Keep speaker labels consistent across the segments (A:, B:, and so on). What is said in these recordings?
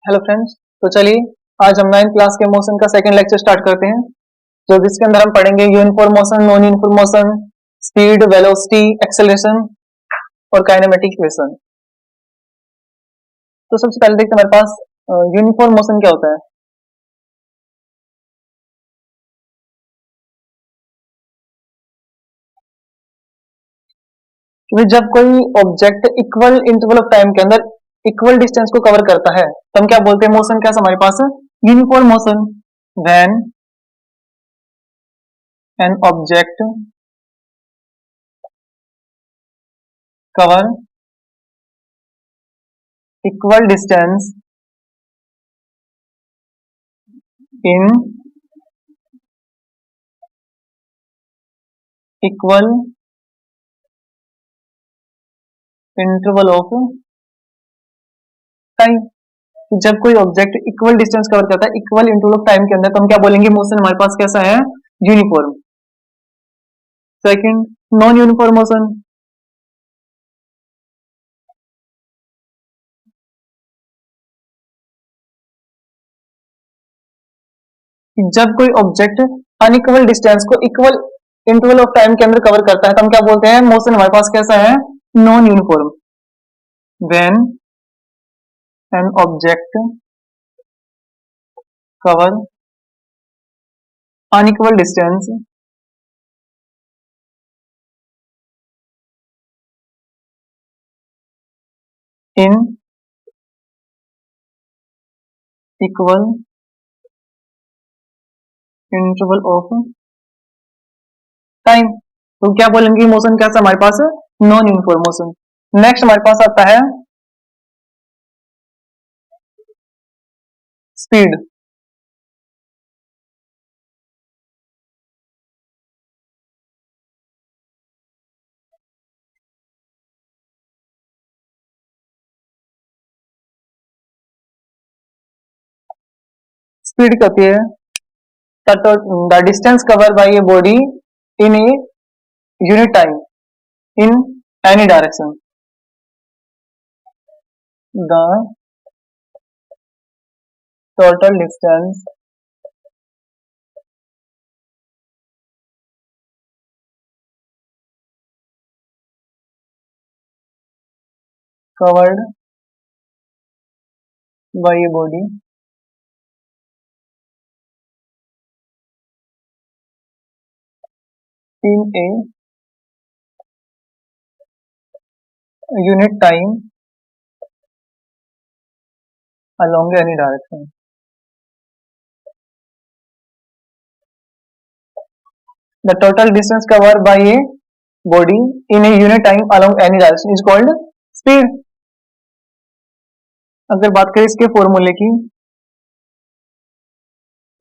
A: Hello friends. तो चलिए आज हम 9th क्लास के मोशन का सेकंड लेक्चर स्टार्ट करते हैं, जो जिसके अंदर हम पढ़ेंगे uniform motion, non uniform motion, speed, velocity, acceleration और काइनेमेटिक इक्वेशन। तो सबसे पहले देखते हैं हमारे पास यूनिफॉर्म मोशन क्या होता है। कि जब कोई object equal interval of time के अंदर इक्वल डिस्टेंस को कवर करता है तो हम क्या बोलते हैं, मोशन क्या हमारे पास uniform motion. When an object cover equal distance in equal interval of time. जब कोई ऑब्जेक्ट इक्वल डिस्टेंस कवर करता है इक्वल इंटरवल ऑफ टाइम के अंदर तो हम क्या बोलेंगे, मोशन हमारे पास कैसा है, uniform. Second, non uniform motion. जब कोई ऑब्जेक्ट अनइक्वल डिस्टेंस को इक्वल इंटरवल ऑफ टाइम के अंदर कवर करता है तो हम क्या बोलते हैं, मोशन हमारे पास कैसा है, non uniform. When an object cover unequal distance in equal interval of time तो क्या बोलेंगे, मोशन कैसा हमारे पास, नॉन यूनिफॉर्म मोशन। नेक्स्ट हमारे पास आता है स्पीड। स्पीड क्या होती है, the distance covered by a body in a unit time in any direction। the total distance covered by a body in a unit time along any direction। the total distance covered by a body in a unit time along any direction is called speed। अगर बात करें इसके फॉर्मूले की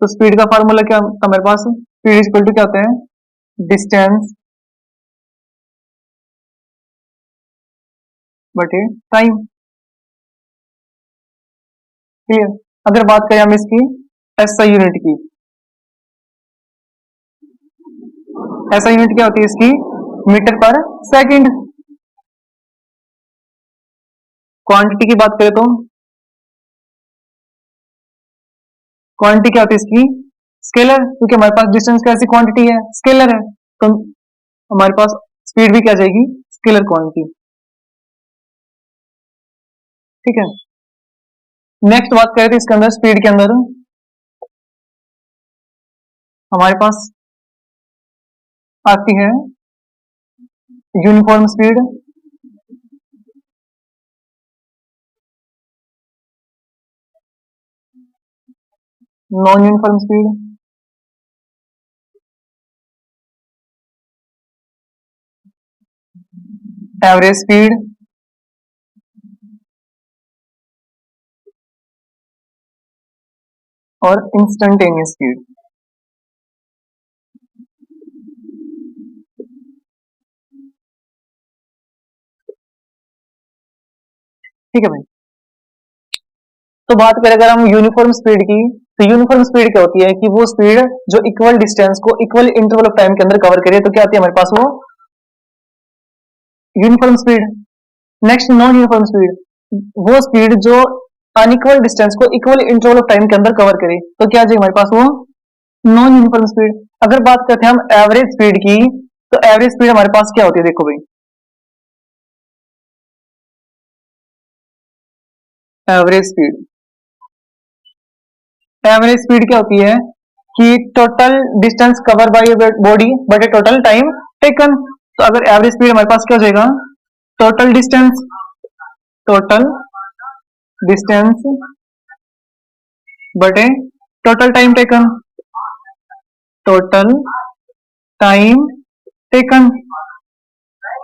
A: तो speed का formula क्या हमारे पास, स्पीड इज इक्वल टू क्या होता है, डिस्टेंस बटे टाइम। क्लियर। अगर बात करें हम इसकी एसआई यूनिट की, एसआई यूनिट क्या होती है इसकी, मीटर पर सेकंड। क्वांटिटी की बात करें तो क्वांटिटी क्या होती है इसकी, स्केलर, क्योंकि हमारे पास डिस्टेंस कैसी क्वांटिटी है, स्केलर है, तो हमारे पास स्पीड भी क्या जाएगी, स्केलर क्वांटिटी। ठीक है। नेक्स्ट बात करें तो इसके अंदर स्पीड के अंदर हमारे पास आती है uniform speed, non uniform speed, average speed और इंस्टेंटेनियस स्पीड। ठीक है भाई। तो बात करें अगर हम यूनिफॉर्म स्पीड की, तो यूनिफॉर्म स्पीड क्या होती है कि वो स्पीड जो इक्वल डिस्टेंस को इक्वल इंटरवल ऑफ टाइम के अंदर कवर करे, तो क्या होती है हमारे पास वो uniform speed. Next, non uniform speed, वो स्पीड जो अनइक्वल डिस्टेंस को इक्वल इंटरवल ऑफ टाइम के अंदर कवर करे तो क्या आ जाएगा हमारे पास वो नॉन यूनिफॉर्म स्पीड। अगर बात करते हैं हम एवरेज स्पीड की, तो एवरेज स्पीड हमारे पास क्या होती है, देखो भाई एवरेज स्पीड, एवरेज स्पीड क्या होती है कि total distance cover by body but A total time taken. तो अगर एवरेज स्पीड हमारे पास क्या हो जाएगा, total distance, total distance but A total time taken, total time taken.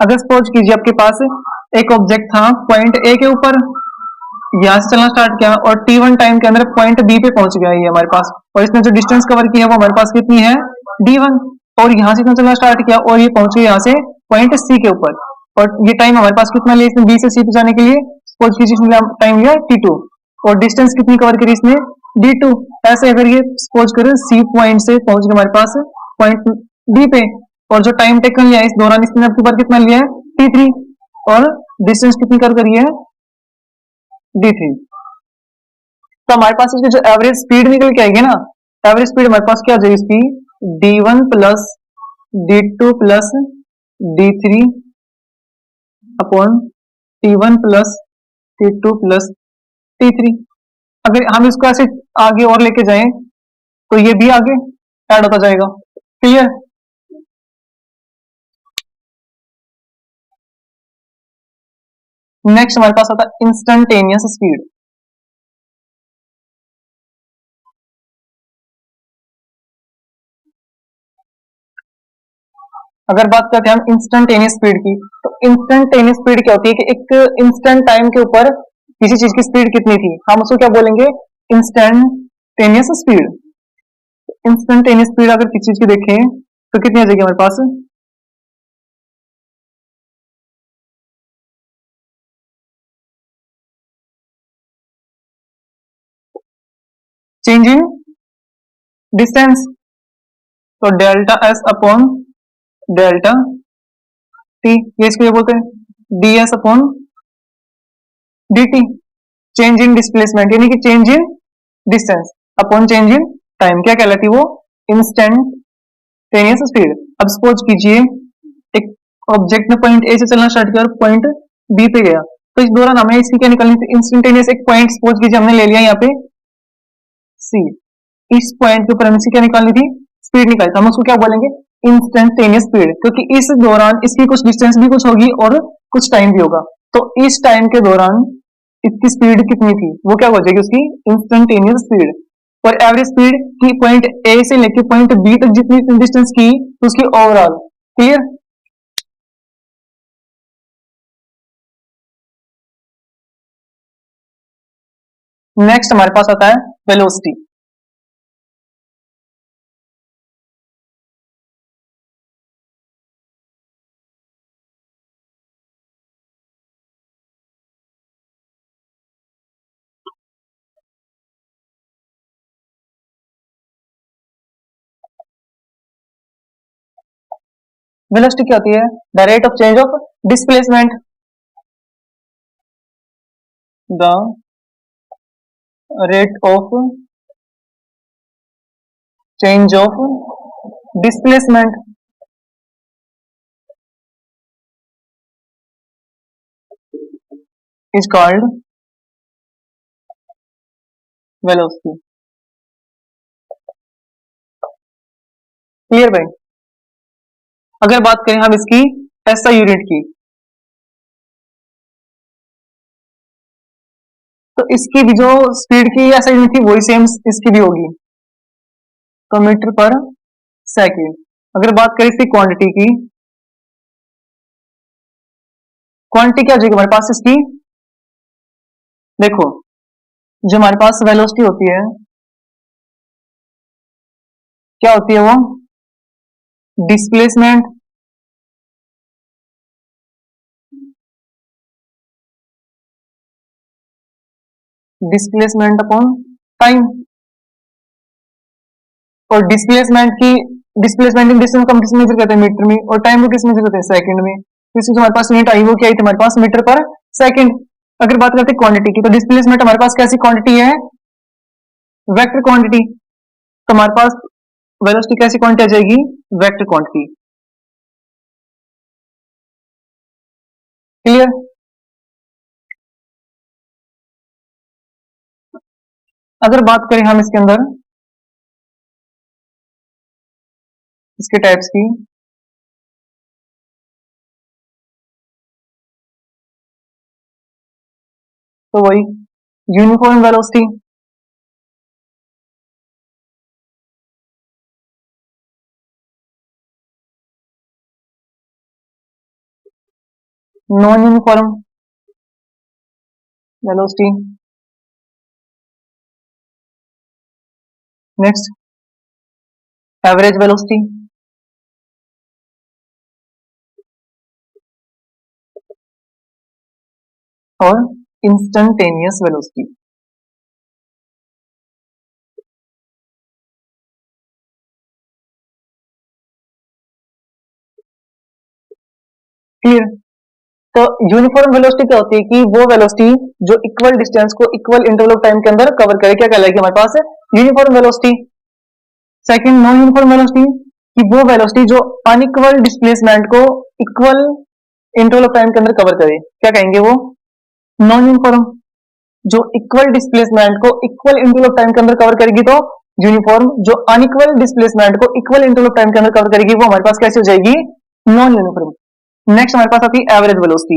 A: अगर सपोज कीजिए आपके पास एक ऑब्जेक्ट था पॉइंट ए के ऊपर, यहां से चलना स्टार्ट किया और T1 टाइम के अंदर पॉइंट बी पे पहुंच गया ये हमारे पास, और इसने जो डिस्टेंस कवर किया वो हमारे पास कितनी है D1, और यहां से इसने चलना स्टार्ट किया और ये पहुंच गया यहाँ से पॉइंट सी के ऊपर, और ये टाइम हमारे पास कितना लिया इसने बी से सी पे जाने के लिए, सपोज कीजिए इसने टाइम लिया T2 और डिस्टेंस कितनी कवर करी इसने D2। ऐसे अगर ये सपोज करें सी पॉइंट से पहुंच गया हमारे पास पॉइंट डी पे, और जो टाइम टेकन लिया इस दौरान इसने आपके ऊपर कितना लिया है T3, और डिस्टेंस कितनी कवर करी है D3। तो हमारे पास इसकी जो एवरेज स्पीड निकल के आएगी ना, एवरेज स्पीड हमारे पास क्या आ जाएगी इसकी D1 plus D2 plus D3 upon T1 plus T2 plus T3। अगर हम इसको ऐसे आगे और लेके जाएं तो ये भी आगे ऐड होता जाएगा। क्लियर। नेक्स्ट हमारे पास आता है इंस्टेंटेनियस स्पीड। अगर बात करते हैं हम इंस्टेंटेनियस स्पीड की, तो इंस्टेंटेनियस स्पीड क्या होती है कि एक इंस्टेंट टाइम के ऊपर किसी चीज की स्पीड कितनी थी हम उसको क्या बोलेंगे इंस्टेंटेनियस स्पीड। इंस्टेंटेनियस स्पीड अगर किसी चीज की देखें तो कितनी आ जाएगी हमारे पास, चेंज इन डिस्टेंस, तो delta s upon delta T, ये इसको ये बोलते हैं D s upon d T. Change in displacement यानी कि change in distance upon change in time क्या कहलाती है वो इंस्टेंटेनियस स्पीड। अब सपोज कीजिए एक ऑब्जेक्ट ने पॉइंट ए से चलना स्टार्ट किया और पॉइंट बी पे गया, तो इस दौरान हमें इसकी क्या निकालनी थी इंस्टेंटेनियस। एक पॉइंट सपोज कीजिए हमने ले लिया यहाँ पे सी, इस पॉइंट के ऊपर हमें क्या निकालनी थी स्पीड निकाली, तो हम उसको क्या बोलेंगे इंस्टेंटेनियस स्पीड, क्योंकि इस दौरान इसकी कुछ डिस्टेंस भी कुछ होगी और कुछ टाइम भी होगा। तो इस टाइम के दौरान इसकी स्पीड कितनी थी वो क्या हो जाएगी उसकी इंस्टेंटेनियस स्पीड। और एवरेज स्पीड की पॉइंट ए से लेकर पॉइंट बी तक जितनी डिस्टेंस की तो उसकी ओवरऑल। क्लियर। नेक्स्ट हमारे पास आता है वेलोसिटी। वेलोसिटी क्या होती है the rate of change of displacement, the rate of change of displacement is called velocity. Clear भाई। अगर बात करें हम इसकी एसआई यूनिट की, तो इसकी भी जो स्पीड की एसआई यूनिट थी वही सेम इसकी भी होगी, तो मीटर पर सेकंड। अगर बात करें इसकी क्वांटिटी की, क्वांटिटी क्या हो जाएगी हमारे पास इसकी, देखो जो हमारे पास वेलोसिटी होती है क्या होती है वो डिस्प्लेसमेंट डिस्प्लेसमेंट अपॉन टाइम। और डिस्प्लेसमेंट की डिस्प्लेसमेंट इन डिस्टेंस को हम किस मेजर करते हैं मीटर में, और टाइम को किस मेजर करते हैं सेकंड में। तो इसकी जो हमारे पास यूनिट आई वो क्या आई थी हमारे पास मीटर पर सेकंड। अगर बात करते हैं क्वांटिटी की, तो डिस्प्लेसमेंट हमारे पास कैसी क्वांटिटी है? Vector quantity. तो हमारे पास वेलोसिटी कैसी क्वांटिटी आ जाएगी? Vector quantity. क्लियर? अगर बात करें हम इसके अंदर इसके टाइप्स की, तो वही uniform velocity, non uniform velocity, next average velocity, और इंस्टेंटेनियस वेलोसिटी। क्लियर? तो यूनिफॉर्म वेलोसिटी क्या होती है कि वो वेलोसिटी जो इक्वल डिस्टेंस को इक्वल इंटरवल ऑफ टाइम के अंदर कवर करे, क्या कहलाएगी हमारे पास? Uniform velocity. Second non uniform velocity, कि वो वेलोसिटी जो अनइक्वल डिस्प्लेसमेंट को इक्वल इंटरवल ऑफ टाइम के अंदर कवर करे, क्या कहेंगे वो? Non uniform. जो इक्वल डिस्प्लेसमेंट को इक्वल इंटरवल ऑफ टाइम के अंदर कवर करेगी तो यूनिफॉर्म, जो अनइक्वल डिस्प्लेसमेंट को इक्वल इंटरवल ऑफ टाइम के अंदर कवर करेगी वो हमारे पास कैसे हो जाएगी? Non uniform. नेक्स्ट हमारे पास आती है एवरेज वेलोसिटी।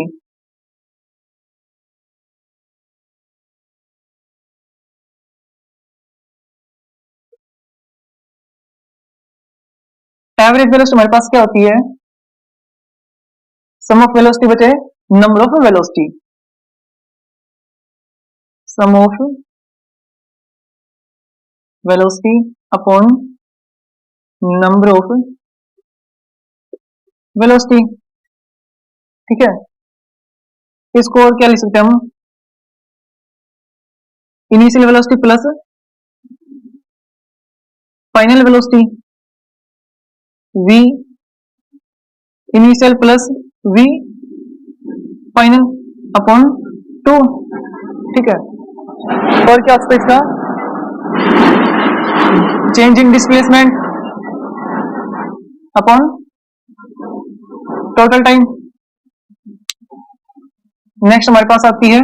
A: एवरेज वेलोसिटी हमारे पास क्या होती है? सम ऑफ वेलोसिटी बचे number of velocity, sum of velocity upon number of velocity. ठीक है, इसको और क्या लिख सकते हैं हम? Initial velocity plus final velocity, v initial plus v final upon 2। ठीक है, और क्या सकता है इसका? Change in displacement upon total time. Next हमारे पास आती है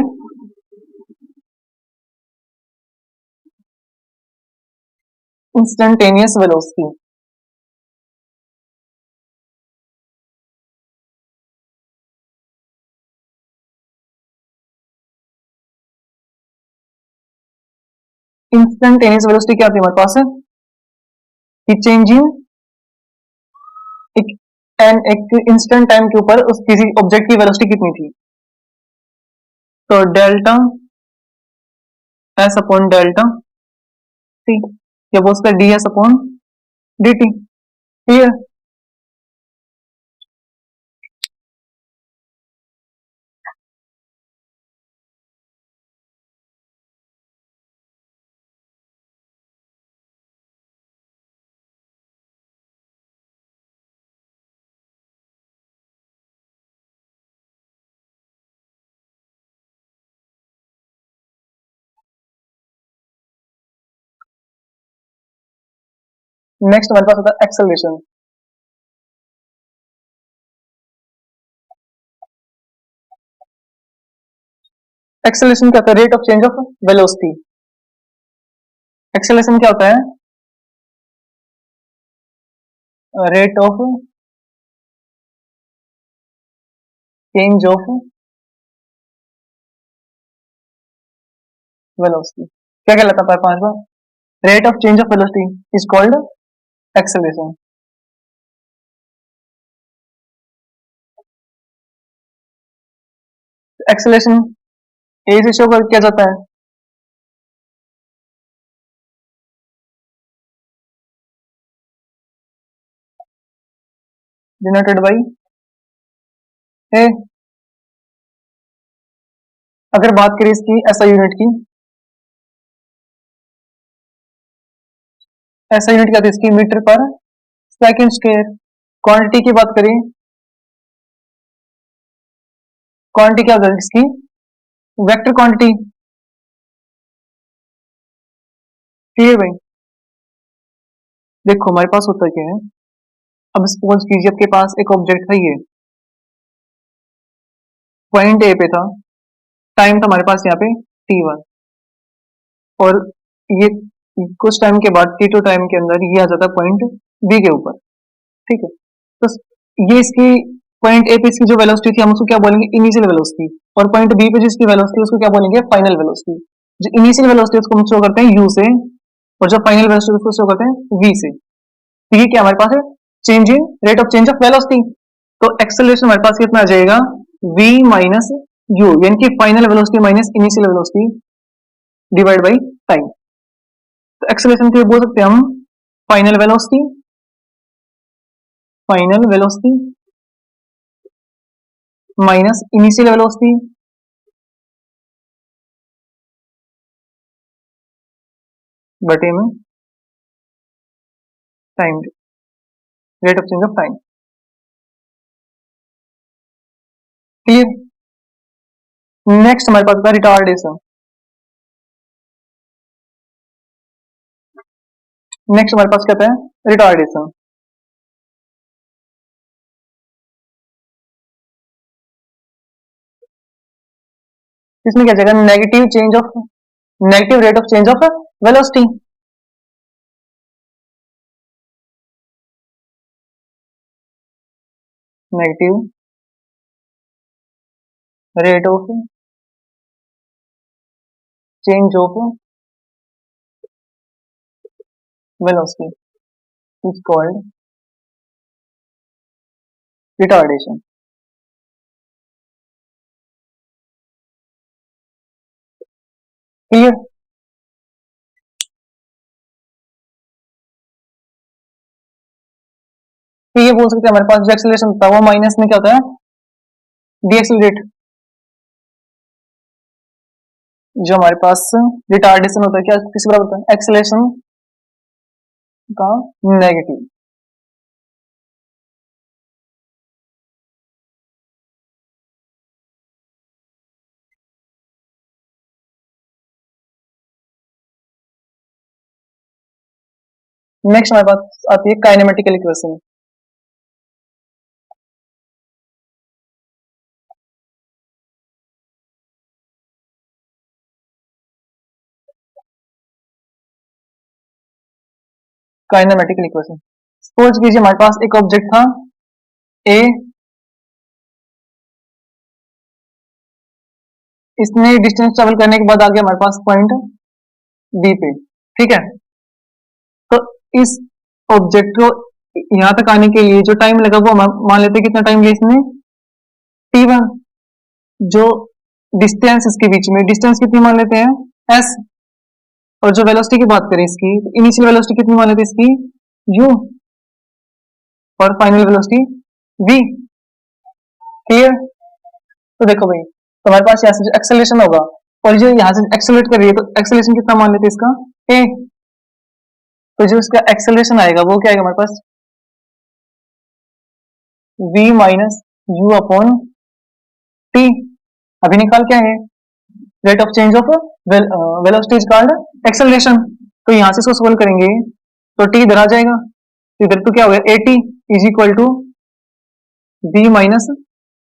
A: इंस्टेंटेनियस वेलोसिटी। इंस्टेंटेनियस वेलोसिटी क्या आती है हमारे पास? कि चेंज इन एक इंस्टेंट टाइम के ऊपर उस किसी ऑब्जेक्ट की वेलोसिटी कितनी थी, तो delta s upon delta t, या वो उसका d s upon d t. Clear? Next हमारे पास होता है एक्सेलरेशन। एक्सेलरेशन क्या होता है? Rate of change of velocity. Acceleration क्या होता है? Rate of change of velocity. क्या कहलाता है पांच बार? Rate of change of velocity is called acceleration. Acceleration a से शो किया जाता है, डिनोटेड बाई ए। अगर बात करें इसकी ऐसा यूनिट की, ऐसा यूनिट क्या थी इसकी? मीटर पर सेकंड स्क्वायर। क्वांटिटी की बात करें, क्वांटिटी क्या होता है इसकी? Vector quantity. ठीक है भाई, देखो हमारे पास होता क्या है, अब सपोज कीजिए आपके पास एक ऑब्जेक्ट है, ये पॉइंट ए पे था, टाइम था हमारे पास यहाँ पे t1, और ये कुछ टाइम के बाद t2 टाइम के अंदर ये आ जाता है पॉइंट बी के ऊपर। ठीक है, तो ये इसकी पॉइंट ए पे इसकी जो वेलोसिटी थी हम उसको क्या बोलेंगे, इनिशियल वेलोसिटी, और पॉइंट बी पे जिसकी वेलोसिटी उसको क्या बोलेंगे, फाइनल वेलोसिटी। जो इनिशियल वेलोसिटी उसको हम शो करते हैं u से, और जो फाइनल वेलोसिटी उसको शो करते हैं v से। तो ये क्या हमारे पास है, change in rate of change of velocity. तो एक्सेलरेशन हमारे पास कितना आ जाएगा, v माइनस u, यानी कि final velocity minus initial velocity divide by time. तो एक्सेलरेशन के लिए बोल सकते हैं हम final velocity minus initial velocity बटे में time, rate of change of time. Clear. Next हमारे पास होता है रिटार्डेशन। नेक्स्ट हमारे पास क्या है, रिटार्डेशन। इसमें क्या जाएगा, negative rate of change of velocity. Negative rate of change of velocity is called retardation. Clear. तो ये बोल सकते हैं हमारे पास जो एक्सेलरेशन होता है वो माइनस में क्या होता है, डीएक्सेलरेट। जो हमारे पास रिटार्डेशन होता है क्या किस बराबर होता है, एक्सेलरेशन का नेगेटिव। नेक्स्ट हमारे पास आती है kinematical equation. Kinematical equation, suppose कीजिए हमारे पास एक ऑब्जेक्ट था ए, इसने डिस्टेंस ट्रेवल करने के बाद आ गया हमारे पास पॉइंट बी पे। ठीक है, तो इस ऑब्जेक्ट को यहां तक आने के लिए जो टाइम लगा वो मान लेते हैं कितना टाइम लिया इसने, t1। जो डिस्टेंस इसके बीच में, डिस्टेंस कितनी मान लेते हैं s, और जो वेलोसिटी की बात करें इसकी, इनिशियल वेलोसिटी कितनी मान लेते हैं इसकी u, और फाइनल वेलोसिटी v। क्लियर। तो देखो भाई, तो हमारे पास यहाँ से जो एक्सेलरेशन होगा, और जो यहाँ से एक्सेलरेट कर रही है, तो एक्सेलरेशन कितना मान लेते हैं इसका a। तो जो इसका एक्सेलरेशन आएगा वो क्या आएगा हमारे पास, v minus u upon t। अभी निकाल क्या है, rate of change of velocity is called acceleration. तो यहां से इसको सोल्व करेंगे तो t इधर आ जाएगा, तो इधर तो क्या हो गया, at is equal to v minus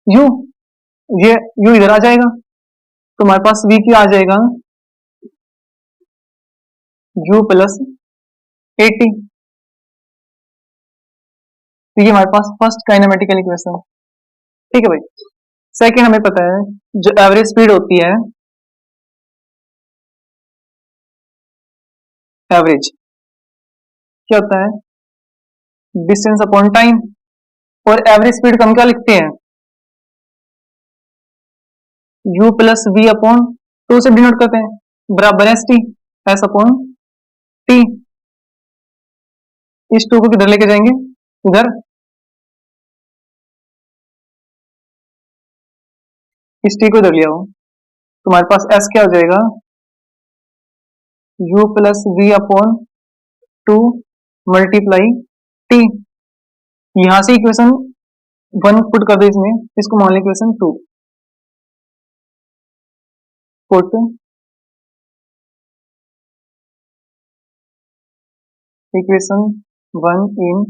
A: u, ये u इधर आ जाएगा, तो हमारे पास v क्या आ जाएगा, u प्लस at। तो ये हमारे पास फर्स्ट काइनेमेटिकल इक्वेशन। ठीक है भाई, सेकंड हमें पता है जो एवरेज स्पीड होती है, एवरेज क्या होता है, डिस्टेंस अपॉन टाइम, और एवरेज स्पीड का हम क्या लिखते हैं, u plus V upon two से डिनोट करते हैं, बराबर S T, S upon T. इस टू को किधर लेके जाएंगे, इधर, इस टी को इधर लिया हो, तो हमारे पास एस क्या हो जाएगा, u plus V upon two multiply टी। यहां से इक्वेशन वन पुट कर दो इसमें, इसको मान लो equation two. Put equation 1 in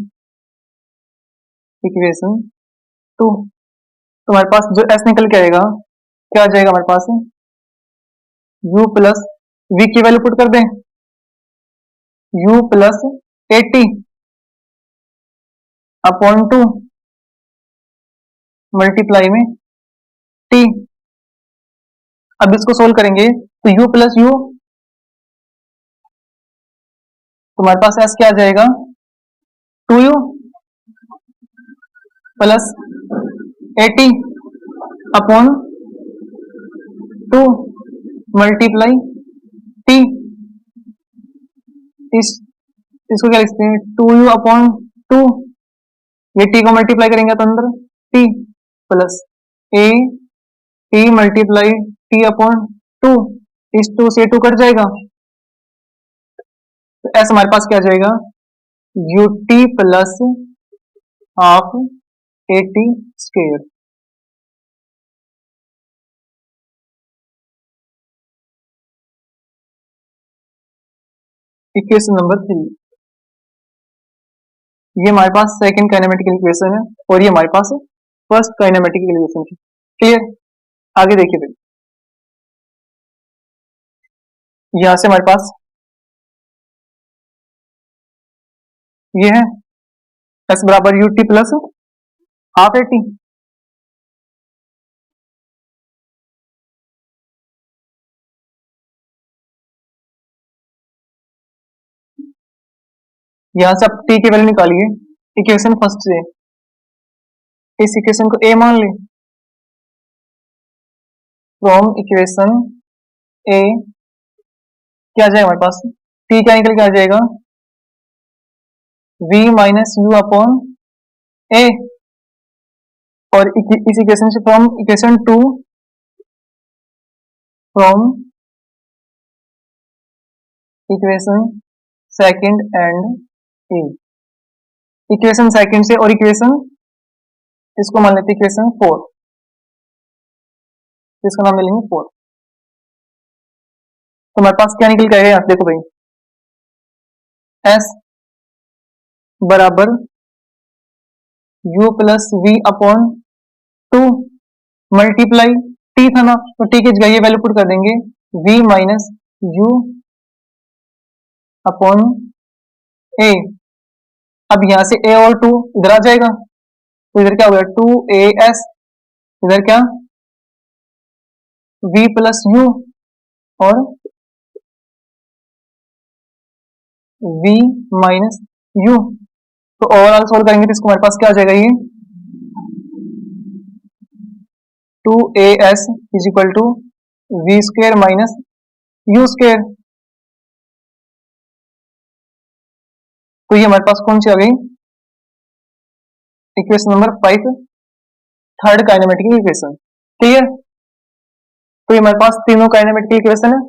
A: equation 2। तो हमारे पास जो एस निकल के आएगा, क्या आ जाएगा हमारे पास, u प्लस वी की वैल्यू पुट कर दें, u प्लस 80 अपॉन 2 मल्टीप्लाई में t। अब इसको सोल्व करेंगे तो u प्लस u, तो हमारे पास s क्या आ जाएगा, 2u plus 80 upon 2 multiply t। इसको क्या लिखते हैं, 2u अपॉन 2, ये t को मल्टीप्लाई करेंगे तो अंदर t plus a t multiply t upon 2, इस 2 से 2 कट जाएगा, तो s हमारे पास क्या आ जाएगा, ut plus half 80 square. Equation number 3, ये हमारे पास सेकंड काइनेमेटिक इक्वेशन है और ये हमारे पास फर्स्ट काइनेमेटिक इक्वेशन है। क्लियर, आगे देखिए भाई, यहां से हमारे पास ये है s बराबर ut प्लस हाफ 80, यहां से आप t की वैल्यू निकालिए इक्वेशन फर्स्ट से, इस इक्वेशन को a मान लें, फ्रॉम इक्वेशन a क्या आ जाएगा हमारे पास, t क्या निकल के आ जाएगा, v minus you upon a, और इस इक्वेशन से from equation 2, from equation second and a, equation second से और इक्वेशन, इसको मान लेते हैं इक्वेशन 4, इसका नाम ले लेंगे 4। तो हमारे पास क्या निकल के आएगा, देखो भाई, s बराबर u plus V upon 2 multiply t था ना, तो t की जगह ये वैल्यू पुट कर देंगे, v minus you upon a। अब यहां से a और 2 इधर आ जाएगा, तो इधर क्या हो गया, 2as, इधर क्या v प्लस यू और v माइनस यू। तो ओवरऑल सोल्व करेंगे तो इसको हमारे पास क्या आ जाएगा, ये 2as is equal to V square minus U square. तो ये हमारे पास कौन सी आ गई, equation number 5, third kinematic equation. Clear, तो ये हमारे पास तीनों काइनेमेटिक इक्वेशन है।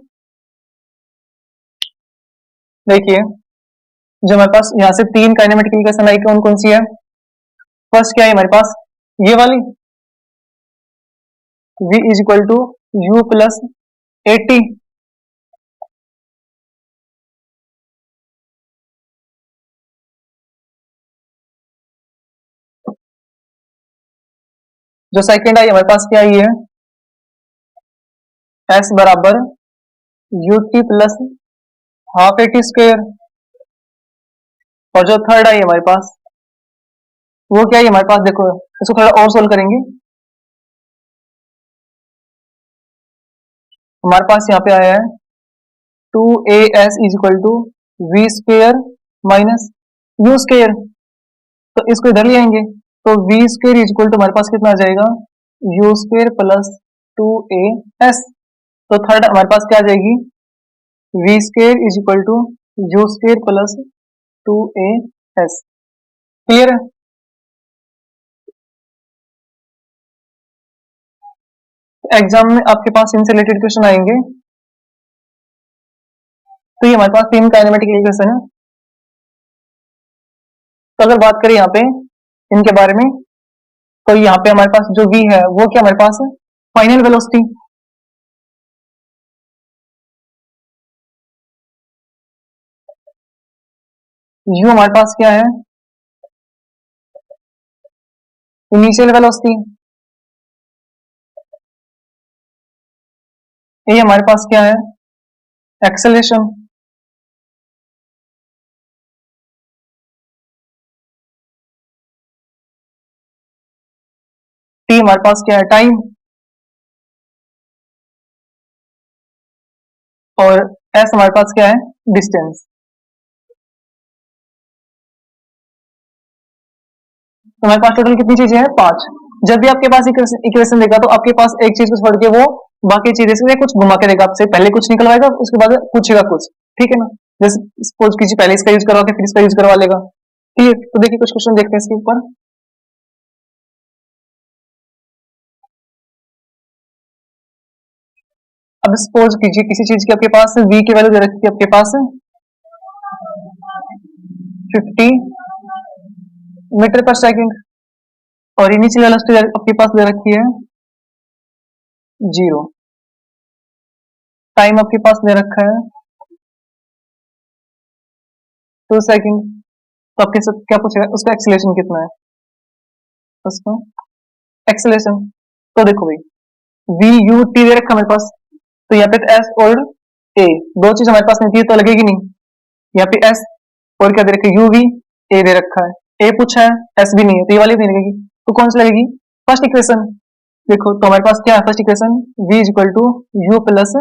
A: देखिए, जो हमारे पास यहां से तीन काइनेमेटिक इक्वेशन आई, कौन कौन सी है, फर्स्ट क्या है हमारे पास, ये वाली v is equal to U plus 80, जो सेकंड आई हमारे पास क्या आई है, s बराबर ut प्लस हाफ 80 स्क्वायर, और जो थर्ड आई हमारे पास वो क्या है हमारे पास, देखो इसको थोड़ा और सोल्व करेंगे, हमारे पास यहाँ पे आया है 2as is equal to V square minus U square, तो इसको इधर ले आएंगे, तो V square is equal to हमारे पास कितना आ जाएगा, यू स्क्वेयर प्लस 2as। तो थर्ड हमारे पास क्या आ जाएगी, V square is equal to U square plus 2as। Clear है, एग्जाम में आपके पास इनसे रिलेटेड क्वेश्चन आएंगे। तो ये हमारे पास तीन काइनेमेटिक इक्वेशन है। तो अगर बात करें यहाँ पे इनके बारे में, तो यहाँ पे हमारे पास जो v है वो क्या हमारे पास है, फाइनल वेलोसिटी, यू हमारे पास क्या है, इनिशियल वेलोसिटी। ये हमारे पास क्या है, एक्सेलरेशन। टी हमारे पास क्या है, टाइम। और एस हमारे पास क्या है, डिस्टेंस। तो हमारे पास टोटल कितनी चीजें हैं, 5। जब भी आपके पास इक्वेशन देगा तो आपके पास एक चीज को छोड़ के वो बाकी चीजें से कुछ घुमा के देगा, आपसे पहले कुछ निकलवाएगा उसके बाद पूछेगा कुछ, ठीक है ना। जैसे सपोज कीजिए पहले इसका यूज करवा के फिर इसका यूज करवा लेगा, ठीक है। तो देखिए कुछ क्वेश्चन देखते हैं इसके ऊपर। अब सपोज कीजिए किसी चीज की आपके पास v की वैल्यू दे रखी है आपके पास 50 मीटर पर सेकंड, और इनिशियल वेलोसिटी आपके पास दे रखी है 0। टाइम आपके पास दे रखा है 2 सेकंड। तो आपके साथ क्या पूछेगा, उसका एक्सीलरेशन कितना है, उसका एक्सीलरेशन। तो देखो भाई, वी यू टी दे रखा है मेरे पास, तो यहाँ पे एस और ए दो चीज हमारे पास नहीं थी तो लगेगी नहीं। यहाँ पे एस और क्या दे रखा है, यू वी, ए दे रखा है, ए पूछा है, एस भी नहीं है, तो ये वाली नहीं लगेगी। तो कौन सी लगेगी, फर्स्ट इक्वेशन। देखो तो हमारे पास क्या है first equation, v is equal to U plus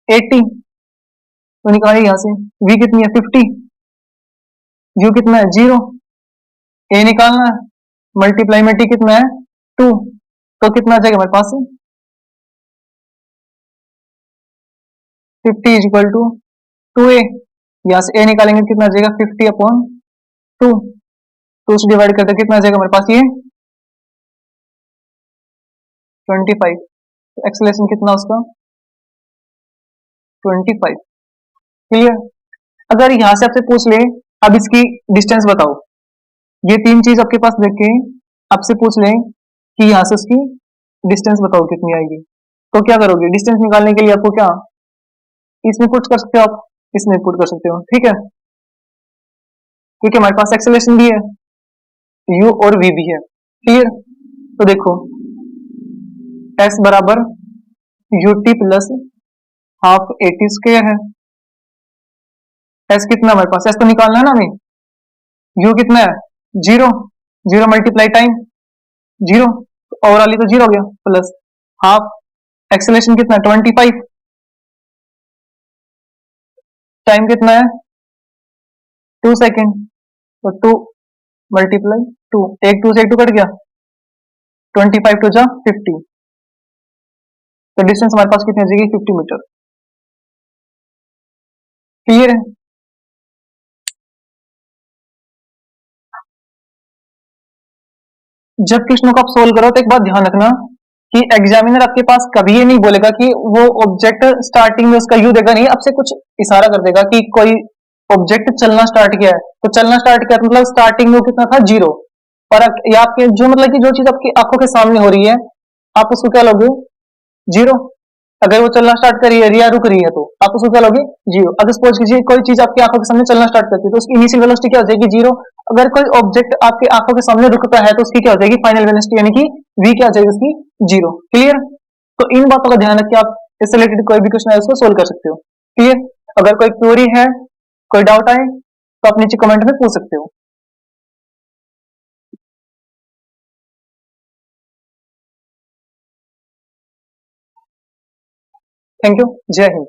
A: 80। तो निकालिए यहाँ से, v कितनी है 50, u कितना है 0, ए निकालना है, मल्टीप्लाई में टी कितना है 2। तो कितना आ जाएगा हमारे पास 50 इज इक्वल टू 2a। यहाँ से ए निकालेंगे कितना आ जाएगा 50/2। तो उसे डिवाइड करते कितना आ जाएगा हमारे पास ये 25। तो एक्सेलरेशन कितना उसका 25। क्लियर। अगर यहाँ से आपसे पूछ ले अब इसकी डिस्टेंस बताओ, ये तीन चीज आपके पास देखे आपसे पूछ लें कि यहाँ से उसकी डिस्टेंस बताओ कितनी आएगी, तो क्या करोगे, डिस्टेंस निकालने के लिए आपको क्या इसमें पुट कर सकते हो, आप इसमें पुट कर सकते हो, ठीक है। क्योंकि हमारे पास एक्सेलरेशन भी है, यू और वी भी है, क्लियर। तो देखो एस बराबर U T plus half A T square है। एस कितना हमारे पास, एस तो निकालना है ना हमें, यू कितना है 0, 0 मल्टीप्लाई टाइम 0, ओवरऑल तो 0 हो गया, प्लस हाफ एक्सेलरेशन कितना है 25, टाइम कितना है 2 सेकेंड। तो 2 मल्टीप्लाई 2, एक 2 से एक 2 कट गया, 25 टू जा 50। तो डिस्टेंस हमारे पास कितनी आ जाएगी 50 मीटर। क्लियर है। जब प्रश्नों को आप सोल्व करो तो एक बात ध्यान रखना कि एग्जामिनर आपके पास कभी ये नहीं बोलेगा कि वो ऑब्जेक्ट स्टार्टिंग में उसका यू देगा नहीं, आपसे कुछ इशारा कर देगा कि कोई ऑब्जेक्ट चलना स्टार्ट किया है, तो चलना स्टार्ट किया तो मतलब स्टार्टिंग में वो कितना था 0। और ये आपके जो मतलब कि जो चीज आपकी आंखों के सामने हो रही है आप उसको क्या लोगे 0। अगर वो चलना स्टार्ट कर रही है या रुक रही है तो आप उसको क्या लोगे 0। अगर सपोज कीजिए कोई चीज आपकी आंखों के सामने चलना स्टार्ट करती है तो उसकी इनिशियल वेलोसिटी क्या हो जाएगी 0। अगर कोई ऑब्जेक्ट आपके आंखों के सामने रुकता है तो उसकी क्या हो जाएगी फाइनल वेलोसिटी, यानी कि v क्या हो जाएगी उसकी 0। क्लियर। तो इन बातों का ध्यान रख के आप इससे रिलेटेड कोई भी क्वेश्चन है उसको सोल्व कर सकते हो। क्लियर। अगर कोई क्वेरी है, कोई डाउट आए तो आप नीचे कमेंट में पूछ सकते हो। Thank you. जय हिंद।